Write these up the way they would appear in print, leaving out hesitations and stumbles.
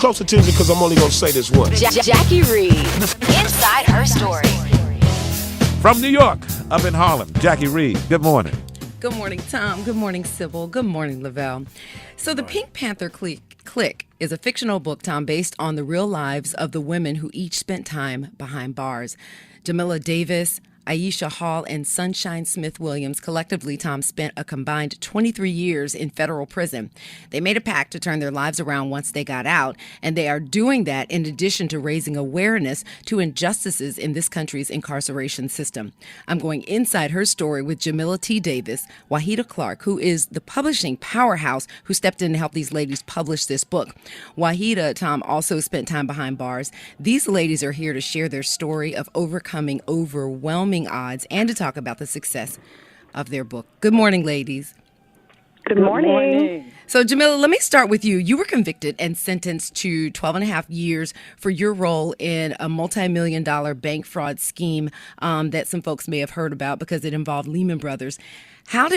close attention because I'm only going to say this once. Jackie Reed, Inside Her Story. From New York, up in Harlem, Jackie Reed. Good morning. Good morning, Tom. Good morning, Sybil. Good morning, Lavelle. So the Pink Panther Clique is a fictional book, Tom, based on the real lives of the women who each spent time behind bars. Jamila Davis, Aisha Hall, and Sunshine Smith Williams collectively, Tom, spent a combined 23 years in federal prison. They made a pact to turn their lives around once they got out, and they are doing that in addition to raising awareness to injustices in this country's incarceration system. I'm going inside her story with Jamila T. Davis, Wahida Clark, who is the publishing powerhouse who stepped in to help these ladies publish this book. Wahida, Tom, also spent time behind bars. These ladies are here to share their story of overcoming overwhelming odds and to talk about the success of their book. Good morning, ladies. Good morning. So, Jamila, let me start with you. You were convicted and sentenced to 12 and a half years for your role in a multi-million-dollar bank fraud scheme that some folks may have heard about because it involved Lehman Brothers.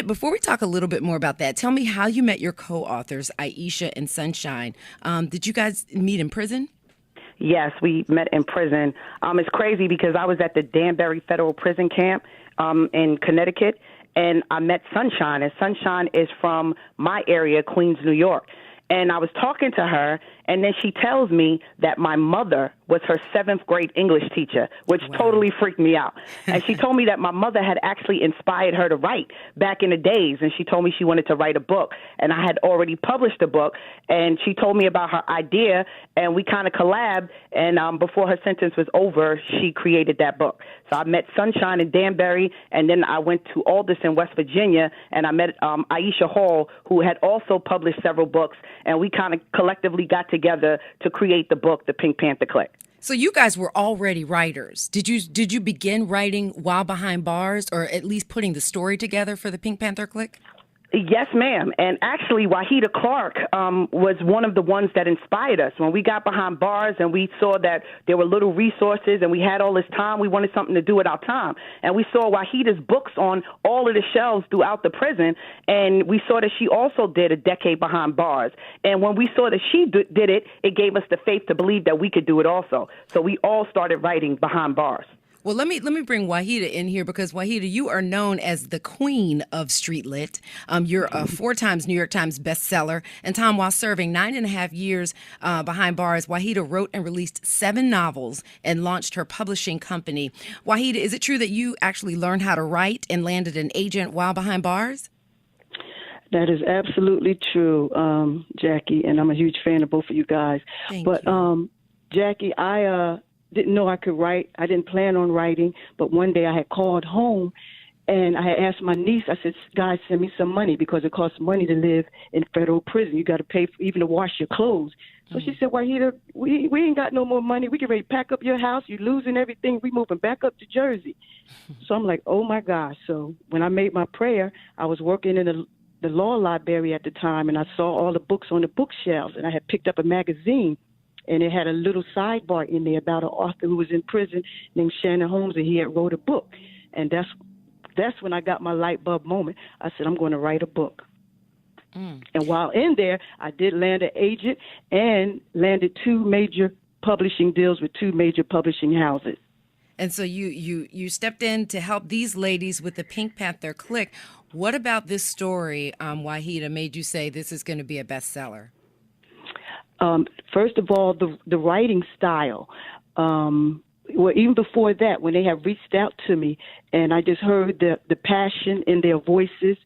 Before we talk a little bit more about that, tell me how you met your co-authors, Aisha and Sunshine. Did you guys meet in prison? Yes, we met in prison. It's crazy because I was at the Danbury Federal Prison Camp in Connecticut, and I met Sunshine, and Sunshine is from my area, Queens, New York. And I was talking to her, and then she tells me that my mother was her 7th grade English teacher, which totally freaked me out. And she told me that my mother had actually inspired her to write back in the days, and she told me she wanted to write a book. And I had already published a book, and she told me about her idea, and we kind of collabed, and before her sentence was over, she created that book. So I met Sunshine in Danbury, and then I went to Alderson, West Virginia, and I met Aisha Hall, who had also published several books, and we kind of collectively got together to create the book, The Pink Panther Clique. So you guys were already writers. Did you begin writing while behind bars, or at least putting the story together for the Pink Panther Clique? Yes, ma'am. And actually, Wahida Clark was one of the ones that inspired us. When we got behind bars and we saw that there were little resources and we had all this time, we wanted something to do with our time. And we saw Wahida's books on all of the shelves throughout the prison, and we saw that she also did a decade behind bars. And when we saw that she did it, it gave us the faith to believe that we could do it also. So we all started writing behind bars. Well, let me bring Wahida in here because, Wahida, you are known as the queen of street lit. You're a 4 times New York Times bestseller. And, Tom, while serving 9.5 years behind bars, Wahida wrote and released 7 novels and launched her publishing company. Wahida, is it true that you actually learned how to write and landed an agent while behind bars? That is absolutely true, Jackie, and I'm a huge fan of both of you guys. Thank you. Jackie, I didn't know I could write. I didn't plan on writing, but one day I had called home and I had asked my niece, I said, guys, send me some money because it costs money to live in federal prison. You got to pay for, even to wash your clothes. So she said, Wahida, we ain't got no more money. We can ready to pack up your house. You're losing everything. We moving back up to Jersey. So I'm like, oh, my gosh. So when I made my prayer, I was working in the law library at the time, and I saw all the books on the bookshelves, and I had picked up a magazine. And it had a little sidebar in there about an author who was in prison named Shannon Holmes, and he had wrote a book. And that's when I got my light bulb moment. I said, I'm going to write a book. And while in there, I did land an agent and landed 2 major publishing deals with 2 major publishing houses. And so you stepped in to help these ladies with the Pink Panther Clique. What about this story, Wahida, made you say this is going to be a bestseller? First of all, the writing style. Well, even before that, when they have reached out to me and I just heard the passion in their voices,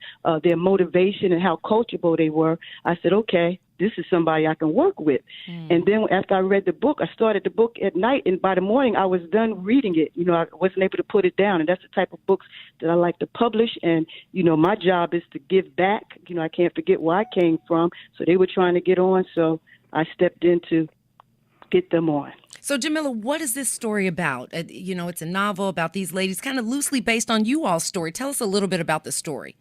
their motivation and how coachable they were, I said, okay, this is somebody I can work with. And then after I read the book, I started the book at night, and by the morning I was done reading it. You know, I wasn't able to put it down, and that's the type of books that I like to publish. And, you know, my job is to give back. You know, I can't forget where I came from. So they were trying to get on, so I stepped in to get them on. So, Jamila, what is this story about? It's a novel about these ladies, kind of loosely based on you all's story. Tell us a little bit about the story.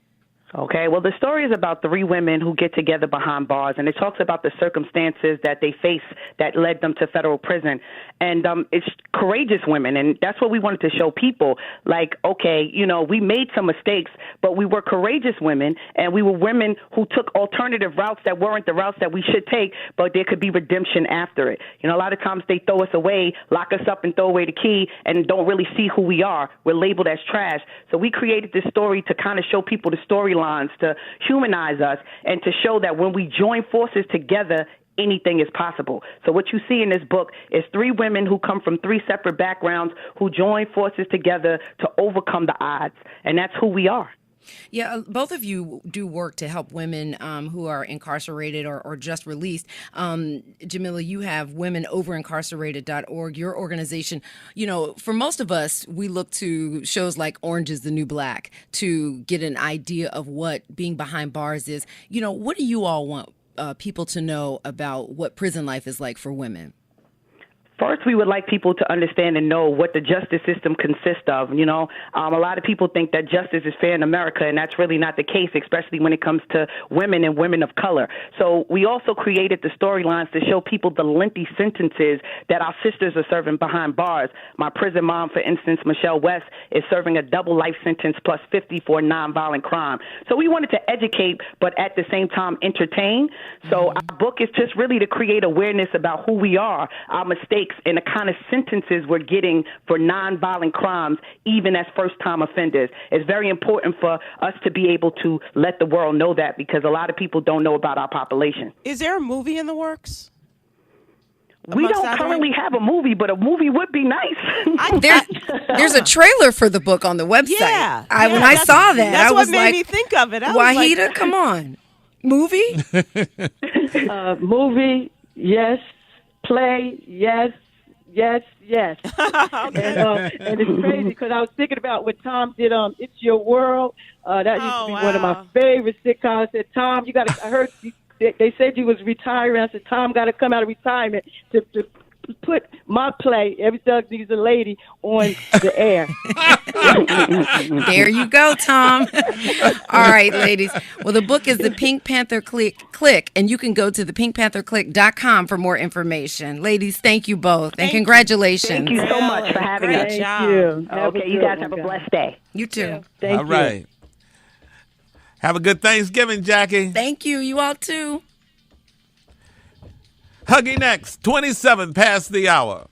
Okay, well, the story is about three women who get together behind bars, and it talks about the circumstances that they face that led them to federal prison. And it's courageous women, and that's what we wanted to show people. Like, okay, we made some mistakes, but we were courageous women, and we were women who took alternative routes that weren't the routes that we should take, but there could be redemption after it. A lot of times they throw us away, lock us up, and throw away the key, and don't really see who we are. We're labeled as trash. So we created this story to kind of show people the storylines, to humanize us, and to show that when we join forces together, anything is possible. So what you see in this book is three women who come from three separate backgrounds who join forces together to overcome the odds. And that's who we are. Yeah, both of you do work to help women who are incarcerated or just released. Jamila, you have womenoverincarcerated.org, your organization. For most of us, we look to shows like Orange is the New Black to get an idea of what being behind bars is. What do you all want people to know about what prison life is like for women? First, we would like people to understand and know what the justice system consists of. A lot of people think that justice is fair in America, and that's really not the case, especially when it comes to women and women of color. So we also created the storylines to show people the lengthy sentences that our sisters are serving behind bars. My prison mom, for instance, Michelle West, is serving a double life sentence plus 50 for a nonviolent crime. So we wanted to educate, but at the same time entertain. So our book is just really to create awareness about who we are, our mistakes, and the kind of sentences we're getting for nonviolent crimes, even as first-time offenders. It's very important for us to be able to let the world know that, because a lot of people don't know about our population. Is there a movie in the works? We don't currently have a movie, but a movie would be nice. There's a trailer for the book on the website. Yeah, when I saw that, that's I was what made me think of it. Wahida, come on. Movie? Movie, yes. Play, yes. And it's crazy because I was thinking about what Tom did on It's Your World. That used to be one of my favorite sitcoms. I said, Tom, you got to, I heard they said you was retiring. I said, Tom got to come out of retirement to put my play, Every Thug Needs a Lady, on the air. There you go, Tom. All right, ladies. Well, the book is The Pink Panther Clique, and you can go to thepinkpantherclique.com for more information. Ladies, thank you both, and congratulations. Thank you so much for having us. Thank you. Okay, you guys have a blessed day. You too. Yeah, thank you. All right. Have a good Thanksgiving, Jackie. Thank you. You all too. Huggy next, 27 past the hour.